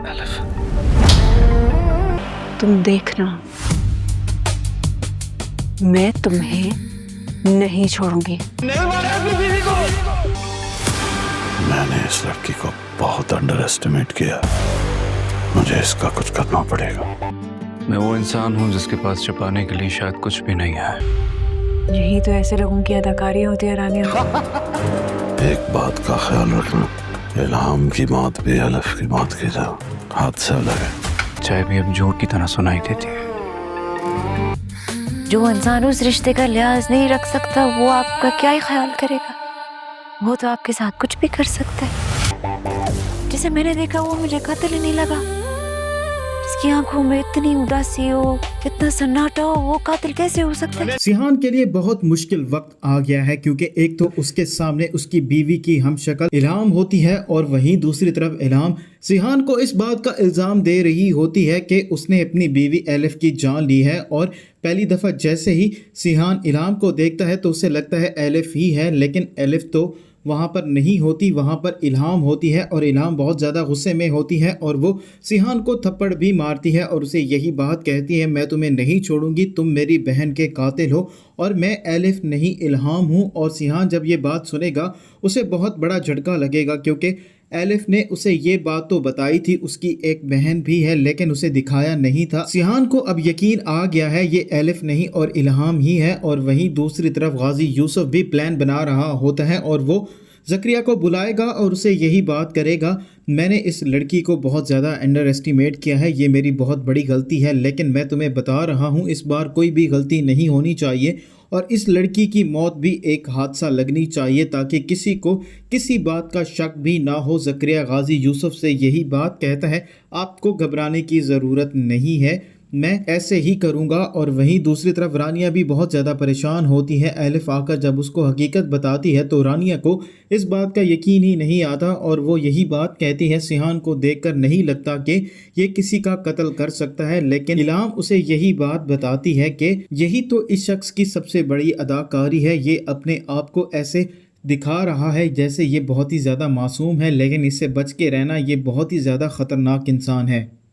Elif, तुम देखना, मैं तुम्हें नहीं छोड़ूंगी। मैंने इस लड़की को बहुत अंडर एस्टिमेट किया, मुझे इसका कुछ करना पड़ेगा। मैं वो इंसान हूँ जिसके पास छुपाने के लिए शायद कुछ भी नहीं है। यही तो ऐसे लोगों की अदाकारी होती है रानिया। एक बात का ख्याल रखना, इल्हाम की मौत भी एलिफ की मौत की तरह हाथ से अलग है। चाहे भी अब झूठ की तरह सुनाई देती है। जो इंसान उस रिश्ते का लिहाज नहीं रख सकता वो आपका क्या ही ख्याल करेगा। वो तो आपके साथ कुछ भी कर सकता है। जिसे मैंने देखा वो मुझे कातिल ही नहीं लगा। जिसकी आंखों में इतनी उदासी हो, इतना सन्नाटा हो, वो कातिल कैसे हो सकता है? सिहान के लिए बहुत मुश्किल वक्त आ गया है, क्योंकि एक तो उसके सामने उसकी बीवी की हमशक्ल इल्हाम होती है और वहीं दूसरी तरफ इल्हाम सिहान को इस बात का इल्ज़ाम दे रही होती है कि उसने अपनी बीवी एलिफ की जान ली है। और पहली दफ़ा जैसे ही सिहान इल्हाम को देखता है तो उसे लगता है एलिफ ही है, लेकिन एलिफ तो वहाँ पर नहीं होती, वहाँ पर इल्हाम होती है। और इल्हाम बहुत ज़्यादा गुस्से में होती है और वो सिहान को थप्पड़ भी मारती है और उसे यही बात कहती है, मैं तुम्हें नहीं छोड़ूंगी, तुम मेरी बहन के कातिल हो और मैं एलिफ नहीं इल्हाम हूँ। और सिहान जब ये बात सुनेगा उसे बहुत बड़ा झटका लगेगा, क्योंकि एलिफ ने उसे ये बात तो बताई थी, उसकी एक बहन भी है, लेकिन उसे दिखाया नहीं था। सिहान को अब यकीन आ गया है ये एलिफ नहीं और इल्हाम ही है। और वहीं दूसरी तरफ गाजी यूसुफ भी प्लान बना रहा होता है और वो ज़करिया को बुलाएगा और उसे यही बात करेगा, मैंने इस लड़की को बहुत ज़्यादा अंडर एस्टिमेट किया है, ये मेरी बहुत बड़ी गलती है, लेकिन मैं तुम्हें बता रहा हूँ इस बार कोई भी गलती नहीं होनी चाहिए और इस लड़की की मौत भी एक हादसा लगनी चाहिए ताकि किसी को किसी बात का शक भी ना हो। ज़करिया गाजी यूसुफ से यही बात कहता है, आपको घबराने की ज़रूरत नहीं है, मैं ऐसे ही करूँगा। और वहीं दूसरी तरफ रानिया भी बहुत ज़्यादा परेशान होती है। एलिफ आकर जब उसको हकीकत बताती है तो रानिया को इस बात का यकीन ही नहीं आता और वो यही बात कहती है, सिहान को देखकर नहीं लगता कि ये किसी का कत्ल कर सकता है, लेकिन इल्हाम उसे यही बात बताती है कि यही तो इस शख्स की सबसे बड़ी अदाकारी है, ये अपने आप को ऐसे दिखा रहा है जैसे ये बहुत ही ज़्यादा मासूम है, लेकिन इससे बच के रहना, ये बहुत ही ज़्यादा ख़तरनाक इंसान है।